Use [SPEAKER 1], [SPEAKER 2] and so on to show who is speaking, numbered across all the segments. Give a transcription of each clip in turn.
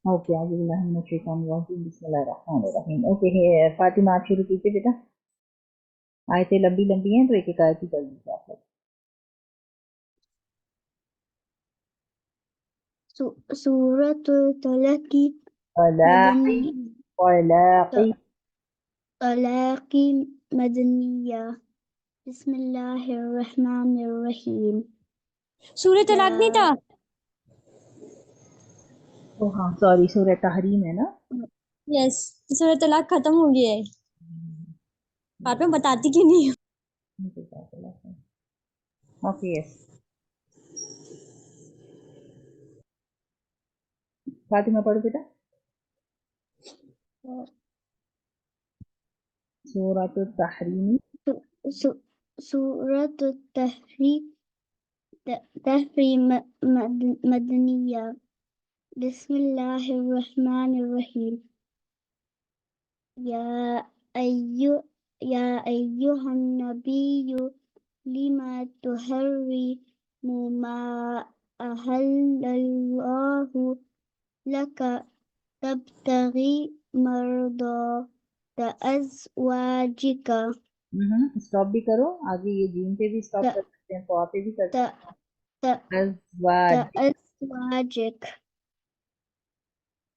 [SPEAKER 1] Okay اعوذ باللہ من الشیطان الرجیم بسم اللہ الرحمن الرحیم. اوکے فاطمہ آپ شروع کیجیے بیٹا. آیتیں لمبی لمبی ہیں تو ایک ایک آیت ہی کر دیجیے آپ لوگ.
[SPEAKER 2] سورة الطلاق
[SPEAKER 1] طلاقی طلاقی
[SPEAKER 2] طلاق مدنية. بسم الله الرحمن الرحیم.
[SPEAKER 3] سورہ طلاق نہیں تھا؟
[SPEAKER 1] او ہاں سوری سورہ تحریم ہے نا.
[SPEAKER 3] یس، سورہ طلاق ختم ہو گیا ہے. بعد میں بتاتی کیوں نہیں ہوں؟
[SPEAKER 1] Okay yes. فاطمہ پڑھو بیٹا. سورۃ التحریم.
[SPEAKER 2] سورة التحریم مدنیہ. بسم اللہ الرحمن الرحیم. یا ایہا النبی لما تحرم ما احل اللہ لک تبتغی مرضات ازواجک.
[SPEAKER 1] اسٹاپ بھی کرو آگے. یہ جیم پہ بھی اسٹاپ کر سکتے ہیں, فا پہ بھی کر سکتے ہیں.
[SPEAKER 2] ازواجک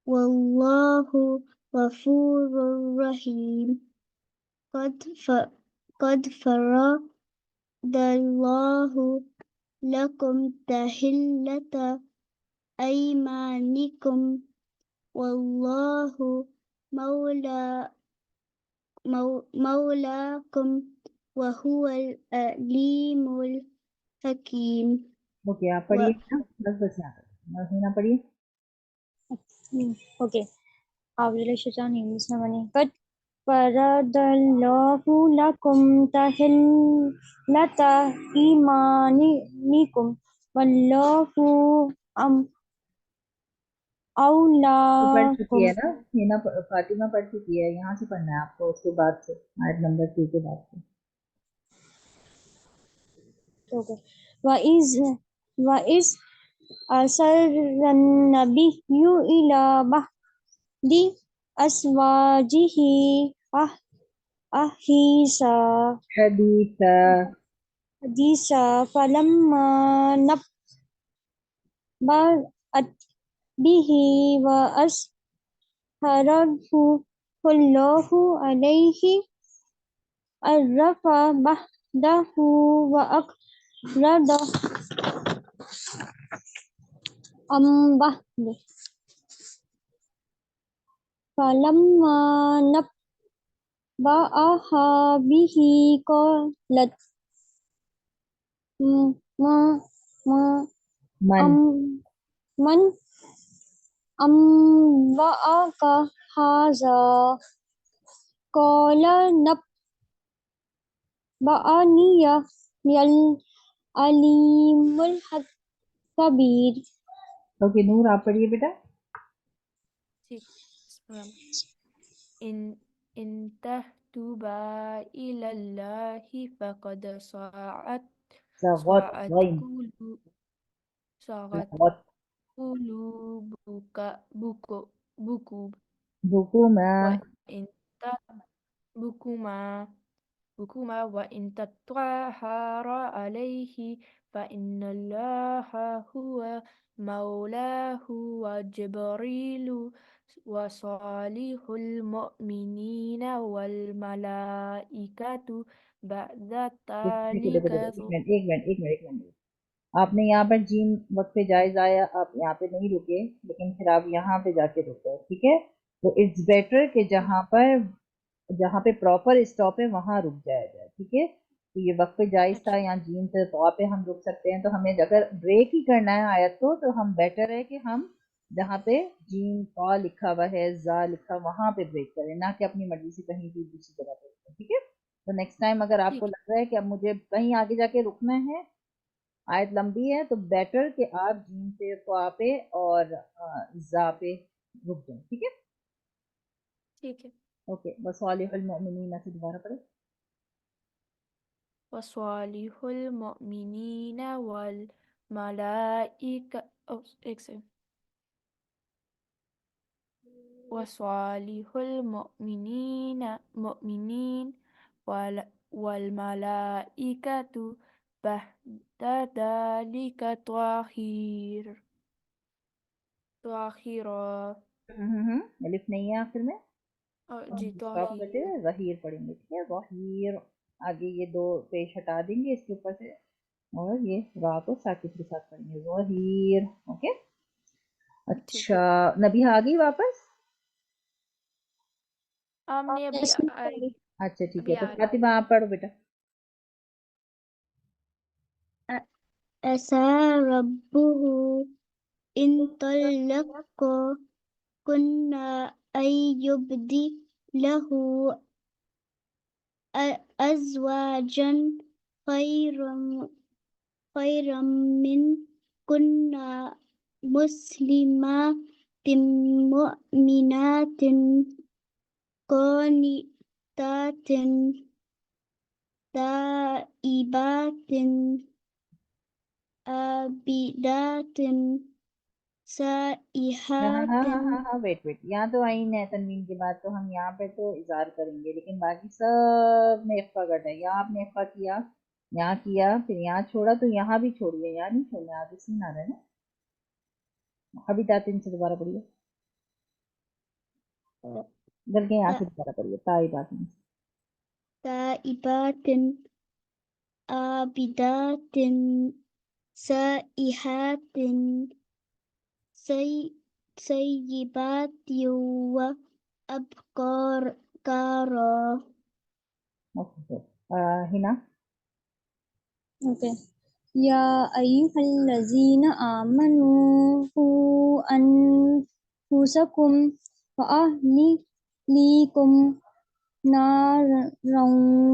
[SPEAKER 2] واللہ غفور رحیم. قد فرض اللہ لکم تحلۃ ایمانکم واللہ مولاکم وہو العلیم الحکیم.
[SPEAKER 1] اوکے آپ پڑھیے نا, بس یہاں تک. نہ پڑھیے.
[SPEAKER 3] اوکے. اعوذ باللہ من الشیطان الرجیم بسم اللہ الرحمن الرحیم. قد فرض اللہ لکم تحلۃ ایمانکم واللہ
[SPEAKER 1] تو پڑھ چکی
[SPEAKER 3] اولاکم.
[SPEAKER 1] ہے نا ہینا, فاطمہ پڑھ چکی ہے. یہاں سے پڑھنا ہے آپ کو, اس کے بعد سے آیت نمبر 2 کے بعد سے.
[SPEAKER 3] اوکے. وَإِذْ أَسَرَّ النَّبِيُّ إِلَى بَعْضِ أَزْوَاجِهِ حَدِيثًا فَلَمَّا نَبَّأَتْ بِهِ وَأَظْهَرَهُ اللَّهُ عَلَيْهِ عَرَّفَ بَعْضَهُ وَأَعْرَضَ عَنْ بَعْضٍ فَلَمَّا نَبَّأَهَا بِهِ قَالَتْ مَنْ أَنْبَأَكَ هَذَا قَالَ نَبَّأَنِيَ الْعَلِيمُ الْخَبِيرُ.
[SPEAKER 1] اوکے نور آپ پڑھیے بیٹا.
[SPEAKER 4] ٹھیک. ان تحتوبا الى اللہ فقد
[SPEAKER 1] صاغت
[SPEAKER 4] صاعت
[SPEAKER 1] غین
[SPEAKER 4] صاغت
[SPEAKER 1] صاغت
[SPEAKER 4] قلوبكم
[SPEAKER 1] بکما
[SPEAKER 4] وإن بكما وإن تطهر عليه فإن الله هو مولاه وجبريل وصالح المؤمنين والملائكة بعد ذلك
[SPEAKER 1] ایک منٹ. آپ نے یہاں پر جیم وقت جائز آیا, آپ یہاں پہ نہیں رکے, لیکن پھر آپ یہاں پہ جا کے رکے. ٹھیک ہے, تو اٹس بیٹر کہ جہاں پہ پراپر اسٹاپ ہے وہاں رک جایا جائے. ٹھیک ہے, تو یہ وقت جائز تھا, یہاں جیم سے تو پہ ہم رک سکتے ہیں. تو ہمیں اگر بریک ہی کرنا ہے آیت کو, تو ہم بیٹر ہے کہ ہم جہاں پہ جیم قا لکھا ہوا ہے, زا لکھا, وہاں پہ بریک کریں, نہ کہ اپنی مرضی سے کہیں بھی دوسری جگہ پہ رکیں. ٹھیک ہے, تو نیکسٹ ٹائم اگر آپ کو
[SPEAKER 4] ٹھیک ہے.
[SPEAKER 1] لگ رہا ہے کہ اب مجھے کہیں آگے جا کے رکنا ہے, آیت لمبی ہے, تو بیٹر کہ آپ جیم پہ, قا پہ اور زا پہ رک جائیں. ٹھیک ہے.
[SPEAKER 4] ٹھیک ہے.
[SPEAKER 1] اوکے, وصالح المؤمنین سے دوبارہ پڑھیں.
[SPEAKER 4] وصالح المؤمنین والملائکہ ایک سے وصالح المؤمنين والملائكة بعد ذلك طاهرا
[SPEAKER 1] الف نہیں ہے آخر میں،
[SPEAKER 4] جی
[SPEAKER 1] اسٹاپ کر کے
[SPEAKER 4] طاهر
[SPEAKER 1] ظہیر پڑھیں گے، ٹھیک ہے، ظہیر، آگے یہ دو پیش ہٹا دیں گے اس کے اوپر سے، اور یہ را کو ساکت کے ساتھ پڑھیں گے، ظہیر، اوکے۔
[SPEAKER 4] ٹھیک ہے۔
[SPEAKER 1] اچھا نبی آ گئی واپس؟
[SPEAKER 4] ہم نے ابھی
[SPEAKER 3] Yes,
[SPEAKER 4] آئی
[SPEAKER 1] اچھا ٹھیک ہے،
[SPEAKER 4] ابھی
[SPEAKER 1] تو
[SPEAKER 4] آ رہی
[SPEAKER 1] فاطمہ آپ پڑھو بیٹا۔
[SPEAKER 2] عسى ربه إن طلقكن أن يبدله أزواجا خيرا منكن مسلمات مؤمنات قانتات تائبات عابدات سائحات
[SPEAKER 1] ہاں ویٹ یہاں تو عین ہے تنوین کے بعد، تو ہم یہاں پہ تو اظہار کریں گے، لیکن باقی سب میں اخفا کٹ ہے، یہاں آپ نے اخفا کیا، یہاں کیا، پھر یہاں چھوڑا، تو یہاں بھی چھوڑیے، یہاں نہیں چھوڑنا، آپ اس میں آ رہا ہے نا، ابھی داتن سے دوبارہ پڑھیے، بلکہ یہاں سے دوبارہ پڑھیے، تائی باتن سے۔
[SPEAKER 2] تائبات عابدات سائحات سيبات وأبكارا.
[SPEAKER 1] ہنا
[SPEAKER 3] okay. يا أيها الذين آمنوا قوا أنفسكم وأهليكم نارا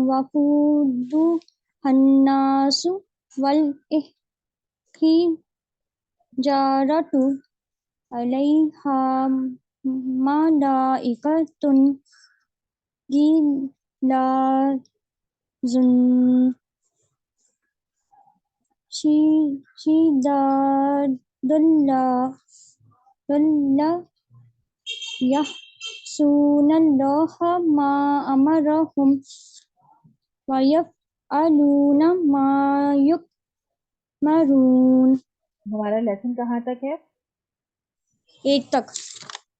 [SPEAKER 3] وقودها الناس والحجارة عليها ملائكة غلاظ شداد لا يعصون الله ما أمرهم ويفعلون ما يؤمرون.
[SPEAKER 1] ہمارا لیسن کہاں تک ہے؟
[SPEAKER 3] 8 تک.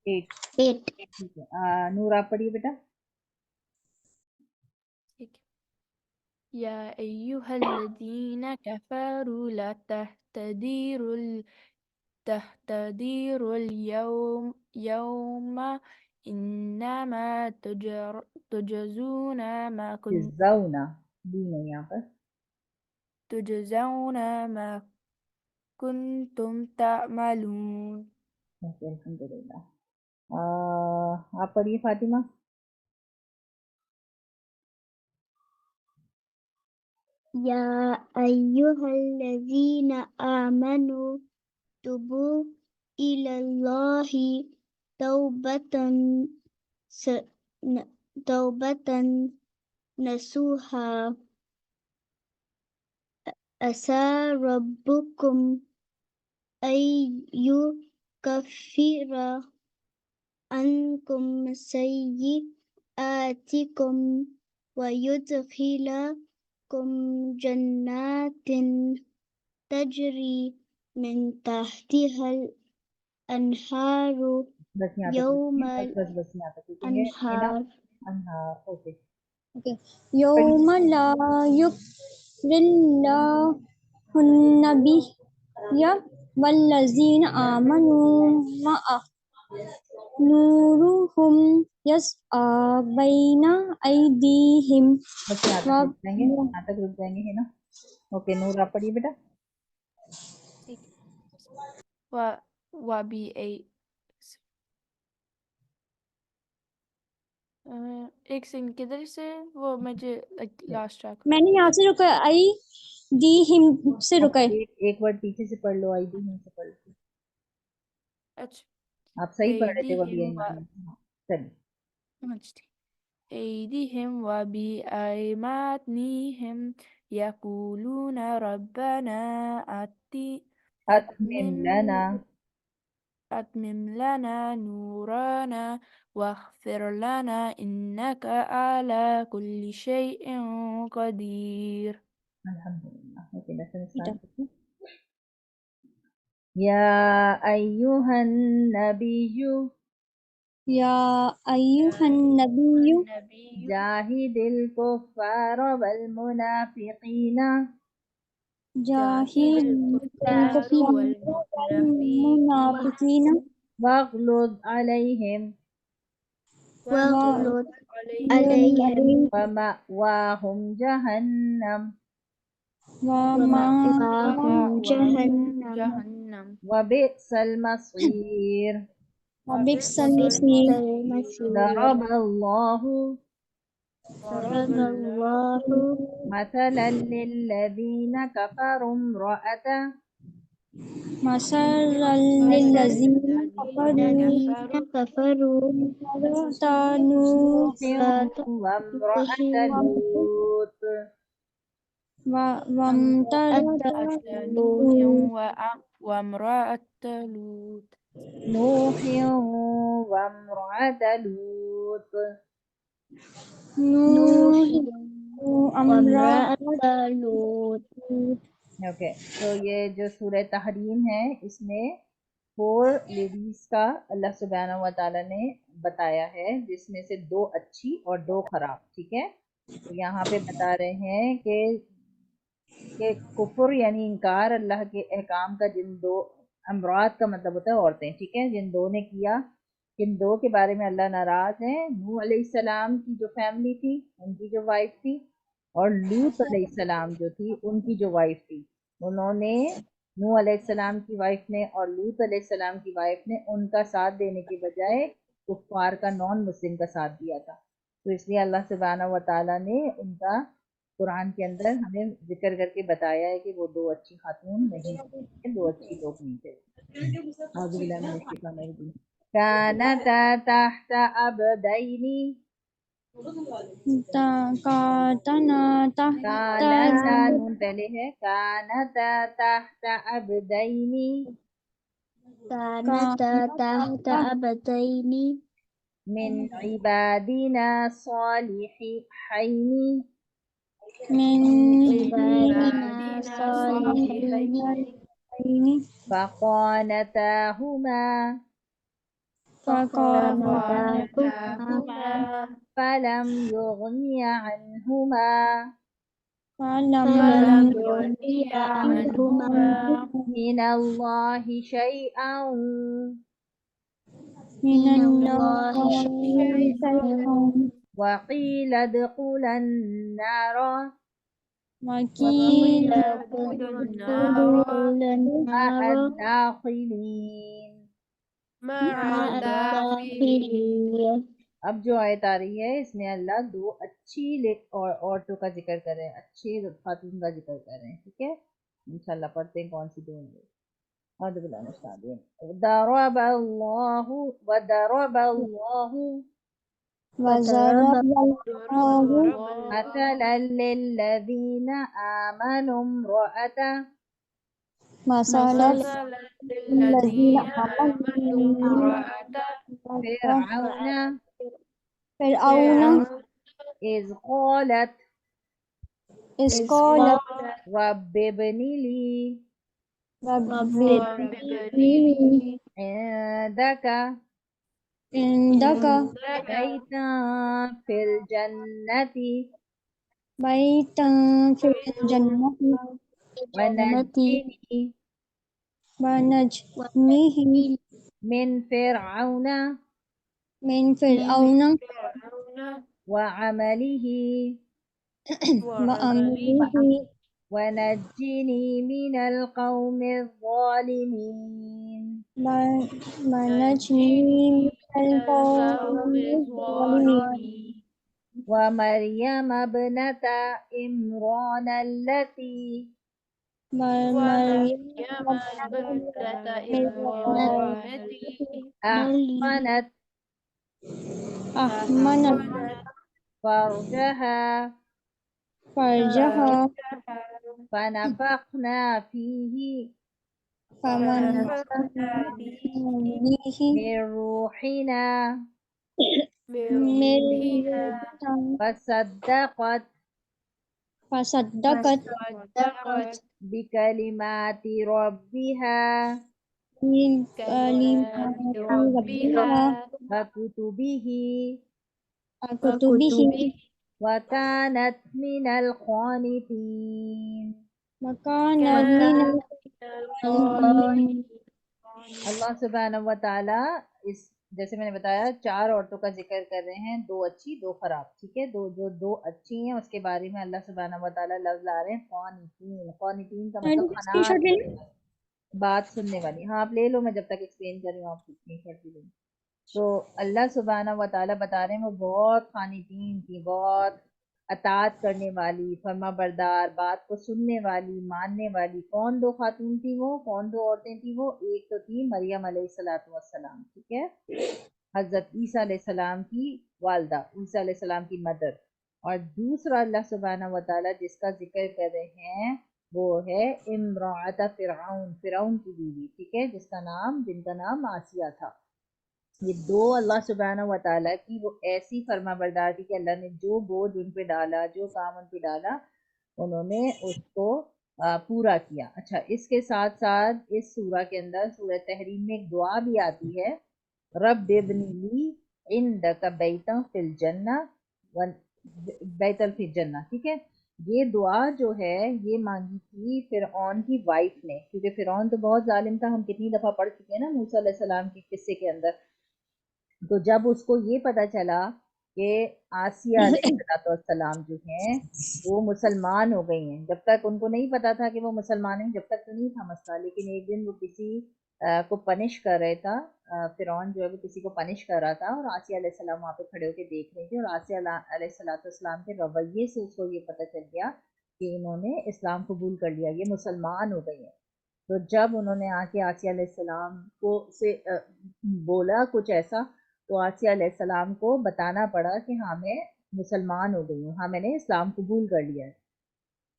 [SPEAKER 1] 8
[SPEAKER 2] 8.
[SPEAKER 1] ٹھیک ہے، نور آپ پڑھیے بیٹا۔
[SPEAKER 4] ٹھیک ہے۔ يا أيها الذين كفروا لا تهتدروا اليوم إنما تجزون ما
[SPEAKER 1] جزاؤنا بھی نہیں یہاں پر،
[SPEAKER 4] كنتم تعملون.
[SPEAKER 1] اوکے الحمدللہ۔ آپ پڑھیے فاطمہ۔
[SPEAKER 2] يا أيها الذين آمنوا توبوا إلى الله توبة نصوحا عسى ربكم أن يكفر عنكم سيئاتكم ويدخلكم جنات تجري من تحتها الأنهار
[SPEAKER 1] بس یہاں تک
[SPEAKER 2] يوم
[SPEAKER 1] بس یہاں تک لکھیں گے،
[SPEAKER 2] الأنهار.
[SPEAKER 1] انہار، اوکے۔
[SPEAKER 3] Okay. يوم لا يخزي الله النبي والذين آمنوا معه نورهم يسعى بين أيديهم
[SPEAKER 1] بس یہاں تک رک جائیں گے، یہاں تک رک جائیں گے، ہے نا، اوکے۔ نور آپ پڑھیے بیٹا۔
[SPEAKER 4] ٹھیک ہے۔ ایک سیکنڈ کدھر سے وہ مجھے لاسٹ ٹریک
[SPEAKER 3] میں نے یہاں سے رکا آئی دی ہم سے رکا ہے.
[SPEAKER 1] ایک ورڈ پیچھے سے پڑھ لو، آئی ڈی سے پڑھ لو،
[SPEAKER 4] اچھا
[SPEAKER 1] آپ صحیح پڑھ رہے تھے وہ بھی
[SPEAKER 4] ایدیہم
[SPEAKER 1] چلیے۔
[SPEAKER 4] أيديهم وبأيمانهم يقولون ربنا
[SPEAKER 1] أتمم لنا
[SPEAKER 4] أتمم لنا نورنا واغفر لنا إنك على كل شيء قدير.
[SPEAKER 1] Alhamdulillah. Okay, lesson start. يا أيها النبي
[SPEAKER 3] يا أيها النبي
[SPEAKER 1] جاهد الكفار والمنافقين
[SPEAKER 3] جاهد
[SPEAKER 4] الكفار
[SPEAKER 3] الكفار
[SPEAKER 4] والمنافقين
[SPEAKER 3] والمنافقين
[SPEAKER 1] واغلظ عليهم
[SPEAKER 2] واغلظ
[SPEAKER 4] عليهم
[SPEAKER 2] عليهم
[SPEAKER 1] ومأواهم جهنم
[SPEAKER 2] ومأواهم جهنم
[SPEAKER 4] جهنم
[SPEAKER 1] وبئس المصير.
[SPEAKER 3] وبئس
[SPEAKER 2] وبئس
[SPEAKER 3] المصير.
[SPEAKER 2] المصير.
[SPEAKER 1] ضرب الله
[SPEAKER 2] ضرب الله
[SPEAKER 1] مثلا للذين كفروا امرأة
[SPEAKER 3] مثلا للذين كفروا
[SPEAKER 2] الذين كفروا
[SPEAKER 3] امرأة
[SPEAKER 1] نوح
[SPEAKER 3] نوح
[SPEAKER 1] وامرأة لوط
[SPEAKER 3] وامرأة
[SPEAKER 4] نوح
[SPEAKER 3] لوط
[SPEAKER 4] وامرأة لوط
[SPEAKER 1] نوح وامرأة لوط.
[SPEAKER 3] نوح
[SPEAKER 2] وامرأة
[SPEAKER 3] وامرأة
[SPEAKER 2] لوط.
[SPEAKER 1] اوکے تو یہ جو سورہ تحریم ہے اس میں 4 لیڈیز کا اللہ سبحانہ و تعالیٰ نے بتایا ہے، جس میں سے 2 اچھی اور 2 خراب. ٹھیک ہے، تو یہاں پہ بتا رہے ہیں کہ کفر یعنی انکار اللہ کے احکام کا جن 2 امرات کا مطلب ہوتا ہے عورتیں، ٹھیک ہے، جن 2 نے کیا، جن 2 کے بارے میں اللہ ناراض ہے. نوح علیہ السلام کی جو فیملی تھی ان کی جو وائف تھی، اور لوط علیہ السلام جو تھی ان کی جو وائف تھی، انہوں نے نوح علیہ السلام کی وائف نے اور لوط علیہ السلام کی وائف نے ان کا ساتھ دینے کے بجائے کفار کا نان مسلم کا ساتھ دیا تھا. تو اس لیے اللہ سبحانہ و تعالیٰ نے ان کا قرآن کے اندر ہمیں ذکر کر کے بتایا ہے کہ وہ 2 اچھی خاتون نہیں تھیں، 2 اچھی لوگ نہیں تھے. اعوذ باللہ من الشیطان الرجیم. كانتا تحت عبدين
[SPEAKER 3] کاتنا تحت
[SPEAKER 1] كانتا نون پہلے ہے كانتا تحت عبدين
[SPEAKER 2] كانتا تحت عبدين
[SPEAKER 1] من عبادنا صالحين
[SPEAKER 3] من
[SPEAKER 2] عبادنا صالحين
[SPEAKER 1] فخانتاهما
[SPEAKER 2] فخانتاهما
[SPEAKER 1] فلم يغني عنهما
[SPEAKER 2] فلم يغني عنهما
[SPEAKER 1] من الله شيئا
[SPEAKER 3] من
[SPEAKER 2] الله شيئا
[SPEAKER 1] وقيل ادخلا النار
[SPEAKER 3] وقيل
[SPEAKER 2] ادخلوا
[SPEAKER 1] مع
[SPEAKER 2] النار
[SPEAKER 1] الداخلين.
[SPEAKER 2] مع الداخلين.
[SPEAKER 1] اب جو آیت آ رہی ہے اس میں اللہ 2 اچھی عورتوں کا ذکر کر رہے ہیں، اچھی خاتون کا ذکر کر رہے ہیں. ٹھیک ہے، انشاءاللہ پڑھتے ہیں کون سی 2 ہوں گے. اعوذ باللہ من الشیطان الرجیم. ضرب اللہ
[SPEAKER 3] وضرب الله
[SPEAKER 1] مثلا للذین آمنوا امرأة
[SPEAKER 3] مثلا الذين آمنوا
[SPEAKER 1] فرعون
[SPEAKER 3] فرعون
[SPEAKER 1] إذ قالت
[SPEAKER 3] إذ قالت
[SPEAKER 1] رب ابن لي
[SPEAKER 3] رب
[SPEAKER 1] عندك
[SPEAKER 3] عندك
[SPEAKER 1] بيتا في الجنة
[SPEAKER 3] بيتا في الجنة
[SPEAKER 1] ونجني
[SPEAKER 3] ونجنيه
[SPEAKER 1] من فرعون
[SPEAKER 3] من فرعون
[SPEAKER 1] وعمله
[SPEAKER 3] وأمره
[SPEAKER 1] ونجني من القوم الظالمين.
[SPEAKER 3] ونجني من القوم الظالمين
[SPEAKER 1] ومريم ابنة عمران التي
[SPEAKER 3] ومريم
[SPEAKER 1] أحصنت
[SPEAKER 3] أحمنت
[SPEAKER 1] فرجها
[SPEAKER 3] فرجها
[SPEAKER 1] فنفخنا فيه
[SPEAKER 2] فنفخنا به
[SPEAKER 1] من روحنا
[SPEAKER 2] من
[SPEAKER 4] روحنا
[SPEAKER 1] فصدقت
[SPEAKER 3] فصدقت
[SPEAKER 2] فصدقت
[SPEAKER 1] بكلمات ربها
[SPEAKER 3] بكلمات
[SPEAKER 2] كلمات
[SPEAKER 3] ربها
[SPEAKER 2] ربها
[SPEAKER 1] وكتبه
[SPEAKER 3] وكتبه
[SPEAKER 2] وكتبه
[SPEAKER 1] وكانت من القانتين.
[SPEAKER 3] وكانت من
[SPEAKER 2] كانت
[SPEAKER 3] القانتين.
[SPEAKER 1] اللہ سبحانہ و تعالیٰ اس جیسے میں نے بتایا 4 عورتوں کا ذکر کر رہے ہیں، 2 اچھی 2 خراب، ٹھیک ہے، دو اچھی ہیں، اس کے بارے میں اللہ سبحانہ و تعالیٰ لفظ لا رہے ہیں قانتین۔ قانتین کا مطلب
[SPEAKER 3] اسکرین شاٹ
[SPEAKER 1] قناعت
[SPEAKER 3] لے
[SPEAKER 1] کرنے والی، بات سننے والی۔ ہاں آپ لے لو، میں جب تک ایکسپلین کر رہی ہوں آپ اسکرین شاٹ بھی لیں۔ تو اللہ سبحانہ و تعالیٰ بتا رہے ہیں وہ بہت قانتین تھی، بہت اطاعت کرنے والی، فرما بردار، بات کو سننے والی، ماننے والی۔ کون 2 خاتون تھی وہ، کون 2 عورتیں تھی وہ؟ ایک تو تھی مریم علیہ السلام، ٹھیک ہے، حضرت عیسیٰ علیہ السلام کی والدہ، عیسیٰ علیہ السلام کی مدر، اور دوسرا اللہ سبحانہ و تعالیٰ جس کا ذکر کر رہے ہیں وہ ہے امرأۃ فرعون، فرعون کی بیوی، ٹھیک ہے، جن کا نام آسیہ تھا۔ یہ 2 اللہ سبحانہ و تعالیٰ کی وہ ایسی فرما بردار تھی کہ اللہ نے جو بوجھ ان پہ ڈالا، جو کام ان پہ ڈالا، انہوں نے اس کو پورا کیا۔ اچھا، اس کے ساتھ ساتھ اس سورہ کے اندر، سورہ تحریم میں ایک دعا بھی آتی ہے، رب ابن لی عندک بیتا فی الجنہ بیتل فی الجنہ، ٹھیک ہے۔ یہ دعا جو ہے یہ مانگی تھی فرعون کی وائف نے، کیونکہ فرعون تو بہت ظالم تھا، ہم کتنی دفعہ پڑھ چکے ہیں نا موسیٰ علیہ السلام کے قصے کے اندر۔ تو جب اس کو یہ پتا چلا کہ آسیہ علیہ السلام جو ہیں وہ مسلمان ہو گئی ہیں، جب تک ان کو نہیں پتا تھا کہ وہ مسلمان ہیں، جب تک تو نہیں تھا مسئلہ، لیکن ایک دن وہ کسی کو پنش کر رہا تھا، فرعون جو ہے وہ کسی کو پنش کر رہا تھا، اور آسیہ علیہ السلام وہاں پہ کھڑے ہو کے دیکھ رہے تھے، اور آسیہ علیہ السلام کے رویے سے اس کو یہ پتا چل گیا کہ انہوں نے اسلام قبول کر لیا، یہ مسلمان ہو گئی ہیں۔ تو جب انہوں نے آ کے آسیہ علیہ السلام کو سے بولا کچھ ایسا، تو آسیہ علیہ السلام کو بتانا پڑا کہ ہاں میں مسلمان ہو گئی ہوں، ہاں میں نے اسلام قبول کر لیا ہے،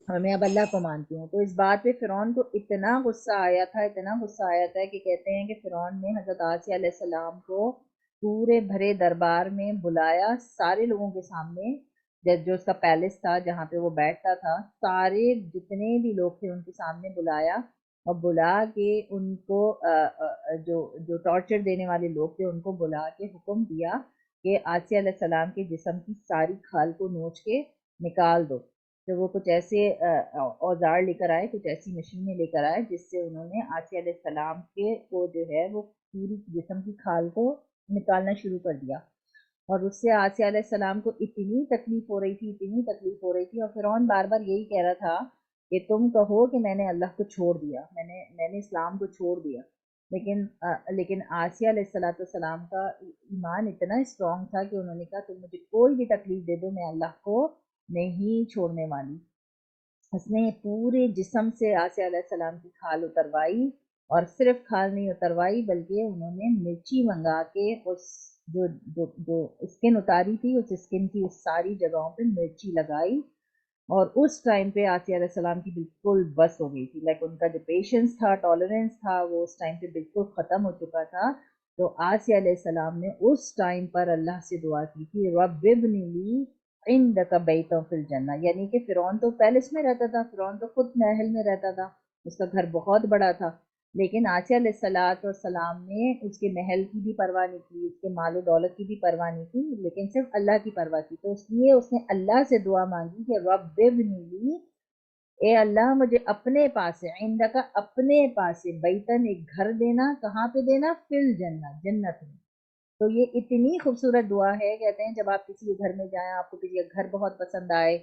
[SPEAKER 1] اور میں اب اللہ کو مانتی ہوں۔ تو اس بات پہ فرعون کو اتنا غصہ آیا تھا، اتنا غصہ آیا تھا کہ کہتے ہیں کہ فرعون نے حضرت آسیہ علیہ السلام کو پورے بھرے دربار میں بلایا، سارے لوگوں کے سامنے، جو اس کا پیلس تھا جہاں پہ وہ بیٹھتا تھا، سارے جتنے بھی لوگ تھے ان کے سامنے بلایا، اور بلا کے ان کو جو ٹارچر دینے والے لوگ تھے ان کو بلا کے حکم دیا کہ آسیہ علیہ السلام کے جسم کی ساری کھال کو نوچ کے نکال دو۔ تو وہ کچھ ایسے اوزار لے کر آئے، کچھ ایسی مشینیں لے کر آئے جس سے انہوں نے آسیہ علیہ السلام کے کو جو ہے وہ پوری جسم کی کھال کو نکالنا شروع کر دیا، اور اس سے آسیہ علیہ السلام کو اتنی تکلیف ہو رہی تھی، اتنی تکلیف ہو رہی تھی، اور فرعون بار بار یہی کہہ رہا تھا کہ تم کہو کہ میں نے اللہ کو چھوڑ دیا، میں نے اسلام کو چھوڑ دیا، لیکن آسیہ علیہ السلام کا ایمان اتنا اسٹرانگ تھا کہ انہوں نے کہا تم مجھے کوئی بھی تکلیف دے دو، میں اللہ کو نہیں چھوڑنے والی۔ اس نے پورے جسم سے آسیہ علیہ السلام کی کھال اتروائی، اور صرف کھال نہیں اتروائی بلکہ انہوں نے مرچی منگا کے اس جو اسکن اتاری تھی، اس اسکن کی اس ساری جگہوں پہ مرچی لگائی، اور اس ٹائم پہ آسیہ علیہ السلام کی بالکل بس ہو گئی تھی، لائک ان کا جو پیشنس تھا، ٹالرنس تھا، وہ اس ٹائم پہ بالکل ختم ہو چکا تھا۔ تو آسیہ علیہ السلام نے اس ٹائم پر اللہ سے دعا کی تھی، رب ابن لی عندک بیتا فی الجنہ، یعنی کہ فرعون تو پیلس میں رہتا تھا، فرعون تو خود محل میں رہتا تھا، اس کا گھر بہت بڑا تھا، لیکن آسیہ علیہ السلام نے اس کے محل کی بھی پرواہ نہیں کی، اس کے مال و دولت کی بھی پرواہ نہیں کی، لیکن صرف اللہ کی پرواہ کی۔ تو اس لیے اس نے اللہ سے دعا مانگی کہ رب ابن لی، اے اللہ مجھے اپنے پاس سے، عندک اپنے پاس سے، بیتن ایک گھر دینا، کہاں پہ دینا؟ فی الجنہ، جنت میں۔ تو یہ اتنی خوبصورت دعا ہے، کہتے ہیں جب آپ کسی کے گھر میں جائیں، آپ کو کسی کا گھر بہت پسند آئے،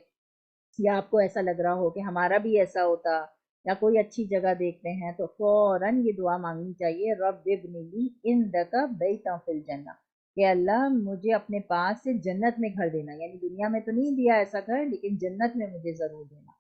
[SPEAKER 1] یا آپ کو ایسا لگ رہا ہو کہ ہمارا بھی ایسا ہوتا، یا کوئی اچھی جگہ دیکھتے ہیں، تو فوراً یہ دعا مانگنی چاہیے، رب ابن لی عندک بیتا فی الجنہ، کہ اللہ مجھے اپنے پاس سے جنت میں گھر دینا، یعنی دنیا میں تو نہیں دیا ایسا گھر، لیکن جنت میں مجھے ضرور دینا۔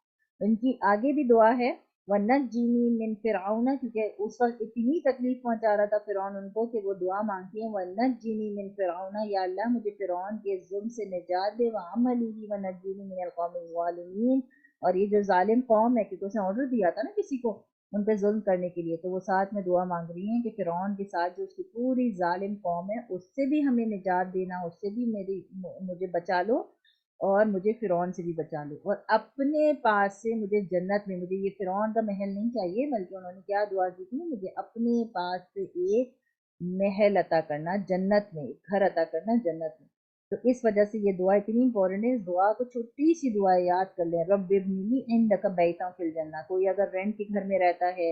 [SPEAKER 1] ان کی آگے بھی دعا ہے، وَنَجِّنِي مِن فِرْعَوْنَ، کیونکہ اس وقت اتنی تکلیف پہنچا رہا تھا فرعون ان کو کہ وہ دعا مانگتی ہیں، وَنَجِّنِي مِن فِرْعَوْنَ، یا اللہ مجھے فرعون کے ظلم سے نجات دے، وَعَمَلِهِ وَنَجِّنِي مِنَ الْقَوْمِ الظَّالِمِينَ، اور یہ جو ظالم قوم ہے، کیونکہ اس نے آرڈر دیا تھا نا کسی کو ان پہ ظلم کرنے کے لیے، تو وہ ساتھ میں دعا مانگ رہی ہیں کہ فرعون کے ساتھ جو اس کی پوری ظالم قوم ہے اس سے بھی ہمیں نجات دینا، اس سے بھی مجھے بچا لو، اور مجھے فرعون سے بھی بچا لو، اور اپنے پاس سے مجھے جنت میں، مجھے یہ فرعون کا محل نہیں چاہیے، بلکہ انہوں نے کیا دعا کی تھی، مجھے اپنے پاس سے ایک محل عطا کرنا جنت میں، ایک گھر عطا کرنا جنت میں۔ تو اس وجہ سے یہ دعا اتنی امپورٹنٹ ہے، اس دعا کو چھوٹی سی دعا یاد کر لیں، رب ابنی لی عندک بیتا فی الجنہ۔ کوئی اگر رینٹ کے گھر میں رہتا ہے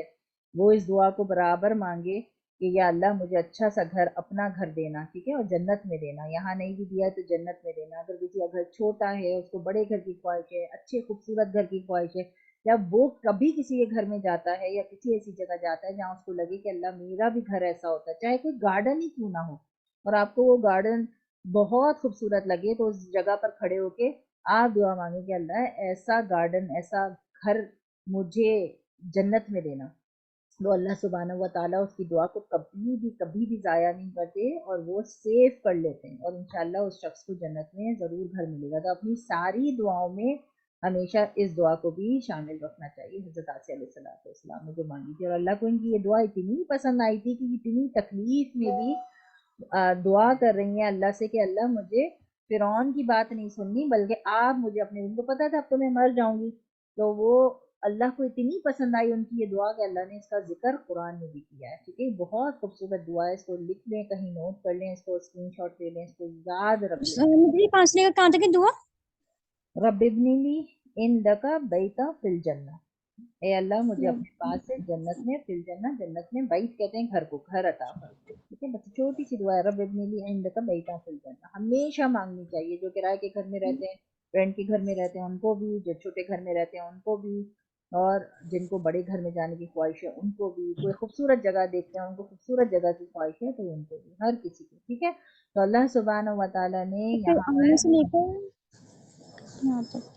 [SPEAKER 1] وہ اس دعا کو برابر مانگے کہ یا اللہ مجھے اچھا سا گھر، اپنا گھر دینا، ٹھیک ہے، اور جنت میں دینا، یہاں نہیں بھی دیا تو جنت میں دینا۔ اگر کسی کا گھر چھوٹا ہے، اس کو بڑے گھر کی خواہش ہے، اچھے خوبصورت گھر کی خواہش ہے، یا وہ کبھی کسی کے گھر میں جاتا ہے یا کسی ایسی جگہ جاتا ہے جہاں اس کو لگے کہ اللہ میرا بھی گھر ایسا ہوتا ہے، چاہے کوئی گارڈن ہی کیوں نہ ہو، اور آپ کو وہ گارڈن بہت خوبصورت لگے، تو اس جگہ پر کھڑے ہو کے آپ دعا مانگیں کہ اللہ ایسا گارڈن، ایسا گھر مجھے جنت میں دینا، تو اللہ سبحانہ و تعالیٰ اس کی دعا کو کبھی بھی ضائع نہیں کرتے، اور وہ سیو کر لیتے ہیں، اور انشاءاللہ اس شخص کو جنت میں ضرور گھر ملے گا۔ تو اپنی ساری دعاؤں میں ہمیشہ اس دعا کو بھی شامل رکھنا چاہیے۔ حضرت آسیہ علیہ السلام نے جو مانگی تھی، اور اللہ کو ان کی یہ دعا اتنی پسند آئی تھی کہ اتنی تکلیف میں بھی دعا کر رہی ہیں اللہ سے کہ اللہ مجھے فرعون کی بات نہیں سننی، بلکہ آپ مجھے اپنے، ان کو پتا تھا اب تو میں مر جاؤں گی، تو وہ اللہ کو اتنی پسند آئی ان کی یہ دعا کہ اللہ نے اس کا ذکر قرآن میں بھی کیا ہے، ٹھیک ہے، بہت خوبصورت دعا ہے، اس کو لکھ لیں، کہیں نوٹ کر لیں، اس کو اسکرین شاٹ لے لیں، اس کو یاد رکھ لیں۔
[SPEAKER 3] مجھے پانچنے کا کہاں تک دعا؟
[SPEAKER 1] رب ابنی لی عندک بیتا فی الجنہ، اے اللہ مجھے اپنے پاس سے جنت میں، فی الجنہ جنت میں، بیت کہتے ہیں گھر کو، گھر عطا فرما، ٹھیک ہے، بس چھوٹی سی دعا ہے، رب ابنی لی عندک بیتا فی الجنہ، ہمیشہ مانگنی چاہیے، جو کرائے کے گھر میں رہتے ہیں، رینٹ کے گھر میں رہتے ہیں ان کو بھی، جو چھوٹے گھر میں رہتے ہیں ان کو بھی، اور جن کو بڑے گھر میں جانے کی خواہش ہے ان کو بھی، کوئی خوبصورت جگہ دیکھتے ہیں ان کو خوبصورت جگہ کی خواہش ہے تو ان کو بھی، ہر کسی کو، ٹھیک ہے۔ تو اللہ سبحانہ و تعالیٰ نے
[SPEAKER 3] پھر
[SPEAKER 1] یہاں
[SPEAKER 3] امی
[SPEAKER 1] پر،
[SPEAKER 3] سے لے کر یہاں تک۔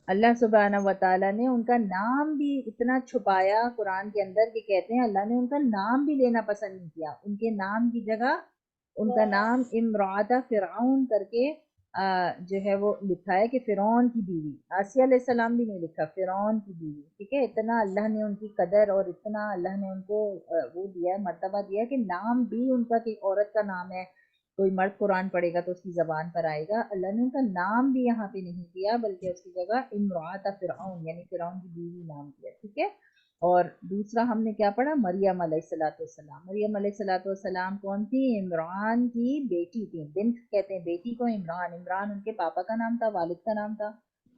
[SPEAKER 1] اللہ سبحانہ و تعالیٰ نے ان کا نام بھی اتنا چھپایا قرآن کے اندر کہ کہتے ہیں اللہ نے ان کا نام بھی لینا پسند نہیں کیا، ان کے نام کی جگہ ان کا نام امرأۃ فرعون کر کے جو ہے وہ لکھا ہے کہ فرعون کی بیوی، آسیہ علیہ السلام بھی نہیں لکھا، فرعون کی بیوی، ٹھیک ہے، اتنا اللہ نے ان کی قدر اور اتنا اللہ نے ان کو وہ دیا ہے، مرتبہ دیا ہے کہ نام بھی ان کا، کہ عورت کا نام ہے، کوئی مرد قرآن پڑھے گا تو اس کی زبان پر آئے گا، اللہ نے ان کا نام بھی یہاں پہ نہیں دیا بلکہ اس کی جگہ امرأۃ فرعون یعنی فرعون کی بیوی نام دیا، ٹھیک ہے۔ اور دوسرا ہم نے کیا پڑھا، مریم علیہ السلام، مریم علیہ السلام کون تھی، عمران کی بیٹی تھی، بنت کہتے ہیں بیٹی کو، عمران، عمران ان کے پاپا کا نام تھا، والد کا نام تھا،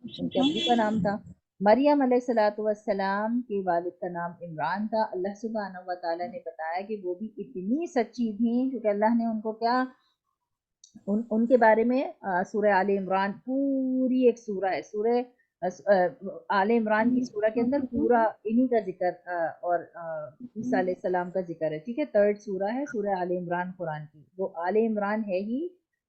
[SPEAKER 1] ان کے ابو کا نام تھا، مریم علیہ السلام کے والد کا نام عمران تھا۔ اللہ سبحانہ و تعالیٰ نے بتایا کہ وہ بھی اتنی سچی تھیں کیونکہ اللہ نے ان کو کیا، ان کے بارے میں سورہ آل عمران، پوری ایک سورہ ہے، سورہ آل عمران کی سورہ کے اندر پورا انہی کا ذکر اور عیسیٰ علیہ السلام کا ذکر ہے، ٹھیک ہے، تھرڈ سورہ ہے سورہ آل عمران قرآن کی، وہ آل عمران ہے ہی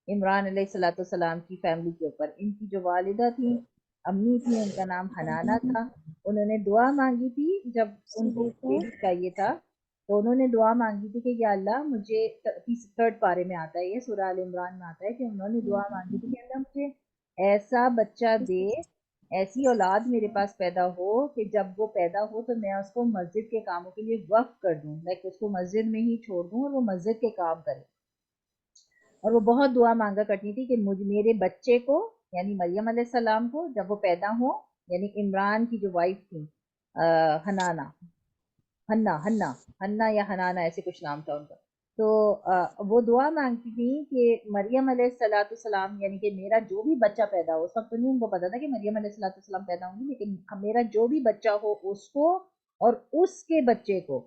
[SPEAKER 1] عمران علیہ السلام کی فیملی کے اوپر۔ ان کی جو والدہ تھیں، امی تھیں، ان کا نام حنانہ تھا، انہوں نے دعا مانگی تھی جب ان کو بیٹی چاہیے تھا، تو انہوں نے دعا مانگی تھی کہ یا اللہ مجھے، تھرڈ پارے میں آتا ہے یہ، سورہ آل عمران میں آتا ہے کہ انہوں نے دعا مانگی تھی کہ اللہ مجھے ایسا بچہ دے، ایسی اولاد میرے پاس پیدا ہو کہ جب وہ پیدا ہو تو میں اس کو مسجد کے کاموں کے لیے وقف کر دوں، لائک اس کو مسجد میں ہی چھوڑ دوں اور وہ مسجد کے کام کرے۔ اور وہ بہت دعا مانگا کرتی تھی کہ میرے بچے کو، یعنی مریم علیہ السلام کو، جب وہ پیدا ہو، یعنی عمران کی جو وائف تھی حنانہ، ہنہ یا حنانہ ایسے کچھ نام تھا ان کا، تو وہ دعا مانگتی تھی کہ مریم علیہ السلام، یعنی کہ میرا جو بھی بچہ پیدا ہو، اس وقت تو نہیں ان کو پتا تھا کہ مریم علیہ السلام پیدا ہوں گی، لیکن میرا جو بھی بچہ ہو اس کو اور اس کے بچے کو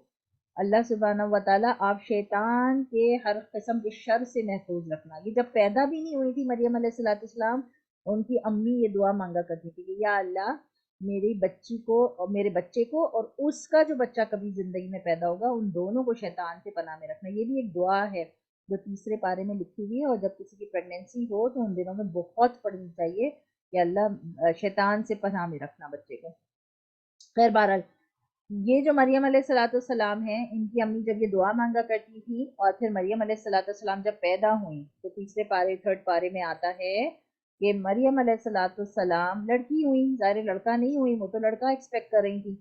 [SPEAKER 1] اللہ سبحانہ و تعالیٰ آپ شیطان کے ہر قسم کے شر سے محفوظ رکھنا۔ یہ جب پیدا بھی نہیں ہوئی تھی مریم علیہ السلام، ان کی امی یہ دعا مانگا کرتی تھی کہ یا اللہ میری بچی کو اور میرے بچے کو اور اس کا جو بچہ کبھی زندگی میں پیدا ہوگا، ان دونوں کو شیطان سے پناہ میں رکھنا۔ یہ بھی ایک دعا ہے جو تیسرے پارے میں لکھی ہوئی ہے، اور جب کسی کی پریگنینسی ہو تو ان دنوں میں بہت پڑھنی چاہیے کہ اللہ شیطان سے پناہ میں رکھنا بچے کو۔ خیر بہرحال یہ جو مریم علیہ السلام ہیں، ان کی امی جب یہ دعا مانگا کرتی تھی، اور پھر مریم علیہ السلام جب پیدا ہوئیں تو تیسرے پارے، تھرڈ پارے میں آتا ہے کہ مریم علیہ السلام لڑکی ہوئی، ظاہر لڑکا نہیں ہوئی، وہ تو لڑکا ایکسپیکٹ کر رہی تھی،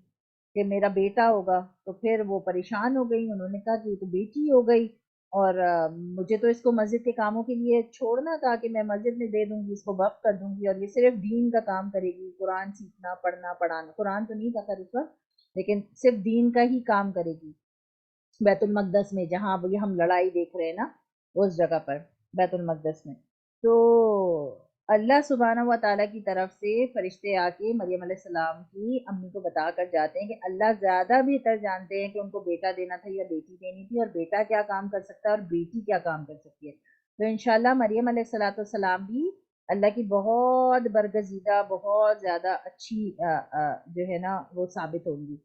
[SPEAKER 1] کہ میرا بیٹا ہوگا، تو پھر وہ پریشان ہو گئی، انہوں نے کہا کہ یہ تو بیٹی ہو گئی، اور مجھے تو اس کو مسجد کے کاموں کے لیے چھوڑنا تھا کہ میں مسجد میں دے دوں گی، اس کو وقف کر دوں گی، اور یہ صرف دین کا کام کرے گی، قرآن سیکھنا پڑھنا پڑھانا، قرآن تو نہیں تھا خیر اس وقت، لیکن صرف دین کا ہی کام کرے گی بیت المقدس میں، جہاں ابھی ہم لڑائی دیکھ رہے ہیں نا، اس جگہ پر بیت المقدس میں۔ تو اللہ سبحانہ و تعالیٰ کی طرف سے فرشتے آ کے مریم علیہ السلام کی امی کو بتا کر جاتے ہیں کہ اللہ زیادہ بہتر جانتے ہیں کہ ان کو بیٹا دینا تھا یا بیٹی دینی تھی، اور بیٹا کیا کام کر سکتا ہے اور بیٹی کیا کام کر سکتی ہے۔ تو انشاءاللہ مریم علیہ السلام بھی اللہ کی بہت برگزیدہ، بہت زیادہ اچھی جو ہے نا وہ ثابت ہوں گی۔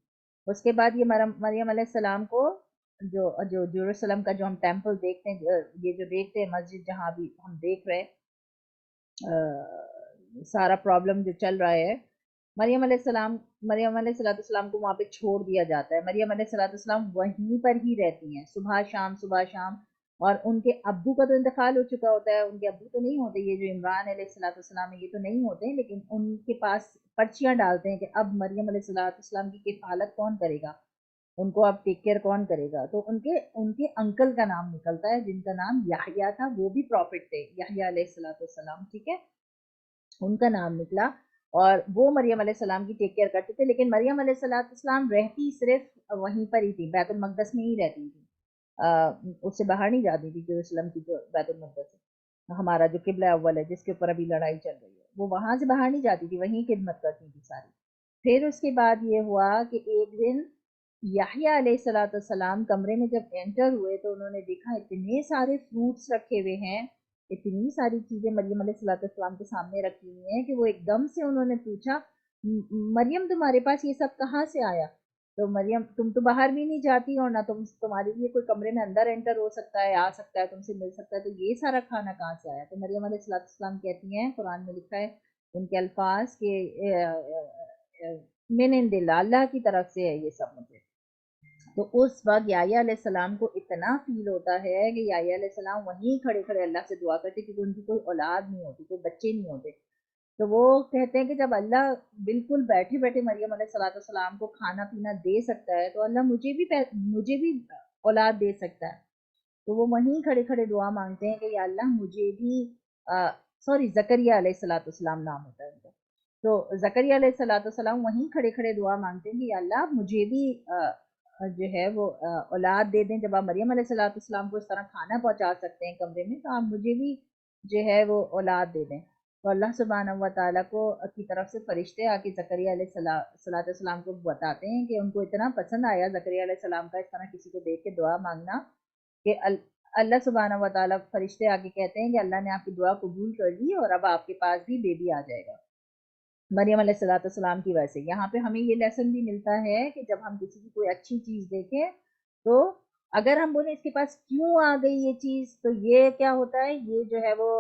[SPEAKER 1] اس کے بعد یہ مریم علیہ السلام کو جو جیروسلم کا جو ہم ٹیمپل دیکھتے ہیں، یہ جو دیکھتے ہیں مسجد جہاں بھی ہم دیکھ رہے ہیں سارا پرابلم جو چل رہا ہے، مریم علیہ السلام کو وہاں پہ چھوڑ دیا جاتا ہے۔ مریم علیہ السلام وہیں پر ہی رہتی ہیں صبح شام، اور ان کے ابو کا تو انتقال ہو چکا ہوتا ہے، ان کے ابو تو نہیں ہوتے، یہ جو عمران علیہ السلام ہے یہ تو نہیں ہوتے، لیکن ان کے پاس پرچیاں ڈالتے ہیں کہ اب مریم علیہ السلام کی کفالت کون کرے گا، ان کو اب ٹیک کیئر کون کرے گا۔ تو ان کے انکل کا نام نکلتا ہے جن کا نام یحییٰ تھا، وہ بھی پروفٹ تھے، یحییٰ علیہ السلام، ٹھیک ہے، ان کا نام نکلا، اور وہ مریم علیہ السلام کی ٹیک کیئر کرتے تھے، لیکن مریم علیہ السلام رہتی صرف وہیں پر ہی تھی، بیت المقدس میں ہی رہتی تھی، اس سے باہر نہیں جاتی تھی، یروشلم کی جو بیت المقدس ہے ہمارا جو قبلہ اول ہے جس کے اوپر ابھی لڑائی چل رہی ہے، وہ وہاں سے باہر نہیں جاتی تھی، وہیں خدمت کرتی تھی ساری۔ پھر اس کے بعد یہ ہوا کہ ایک دن یحییٰ علیہ السلام کمرے میں جب انٹر ہوئے تو انہوں نے دیکھا اتنے سارے فروٹس رکھے ہوئے ہیں، اتنی ساری چیزیں مریم علیہ السلام کے سامنے رکھی ہوئی ہیں، کہ وہ ایک دم سے انہوں نے پوچھا مریم تمہارے پاس یہ سب کہاں سے آیا؟ تو مریم تم تو باہر بھی نہیں جاتی، اور نہ تمہارے لیے کوئی کمرے میں اندر انٹر ہو سکتا ہے، آ سکتا ہے، تم سے مل سکتا ہے، تو یہ سارا کھانا کہاں سے آیا؟ تو مریم علیہ السلام کہتی ہیں، قرآن میں لکھا ہے ان کے الفاظ کہ من عند اللہ، اللہ کی طرف سے ہے یہ سب مجھے۔ تو اس وقت یحییٰ علیہ السلام کو اتنا فیل ہوتا ہے کہ یحییٰ علیہ السلام وہیں کھڑے کھڑے اللہ سے دعا کرتے، کیونکہ ان کی کوئی اولاد نہیں ہوتی، کوئی بچے نہیں ہوتے، تو وہ کہتے ہیں کہ جب اللہ بالکل بیٹھے بیٹھے مریم علیہ السلام کو کھانا پینا دے سکتا ہے، تو اللہ مجھے بھی اولاد دے سکتا ہے۔ تو وہ وہیں کھڑے کھڑے دعا مانگتے ہیں کہ یا اللہ مجھے بھی زکریا علیہ السلام نام ہوتا ہے ان کا، تو زکریا علیہ السلام وہیں کھڑے کھڑے دعا مانگتے ہیں کہ یا اللہ مجھے بھی جو ہے وہ اولاد دے دیں، جب آپ مریم علیہ السلام کو اس طرح کھانا پہنچا سکتے ہیں کمرے میں، تو آپ مجھے بھی جو ہے وہ اولاد دے دیں۔ تو اللہ سبحانہ و تعالیٰ کی طرف سے فرشتے آ کے زکریا علیہ السلام کو بتاتے ہیں کہ ان کو اتنا پسند آیا زکریا علیہ السلام کا اس طرح کسی کو دیکھ کے دعا مانگنا، کہ اللہ سبحانہ و تعالیٰ فرشتے آگے کہتے ہیں کہ اللہ نے آپ کی دعا قبول کر لی، اور اب آپ کے پاس بھی بیبی آ جائے گا مریم علیہ السلام کی وجہ سے۔ یہاں پہ ہمیں یہ لیسن بھی ملتا ہے کہ جب ہم کسی کی کوئی اچھی چیز دیکھیں، تو اگر ہم بولیں اس کے پاس کیوں آ گئی یہ چیز، تو یہ کیا ہوتا ہے، یہ جو ہے وہ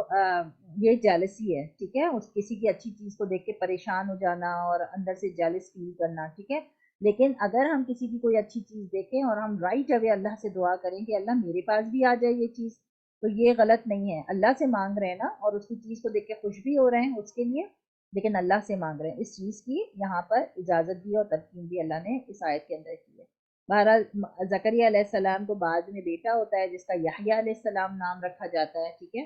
[SPEAKER 1] یہ جیلسی ہے، ٹھیک ہے، اس کسی کی اچھی چیز کو دیکھ کے پریشان ہو جانا اور اندر سے جیلس فیل کرنا، ٹھیک ہے۔ لیکن اگر ہم کسی کی کوئی اچھی چیز دیکھیں اور ہم رائٹ اوے اللہ سے دعا کریں کہ اللہ میرے پاس بھی آ جائے یہ چیز، تو یہ غلط نہیں ہے، اللہ سے مانگ رہے ہیں نا، اور اس کی چیز کو دیکھ کے خوش بھی ہو رہے ہیں اس کے لیے، لیکن اللہ سے مانگ رہے ہیں، اس چیز کی یہاں پر اجازت دی اور تلقین بھی اللہ نے اس آیت کے اندر کی ہے۔ بہرحال زکریا علیہ السلام کو بعد میں بیٹا ہوتا ہے جس کا یحییٰ علیہ السلام نام رکھا جاتا ہے، ٹھیک ہے۔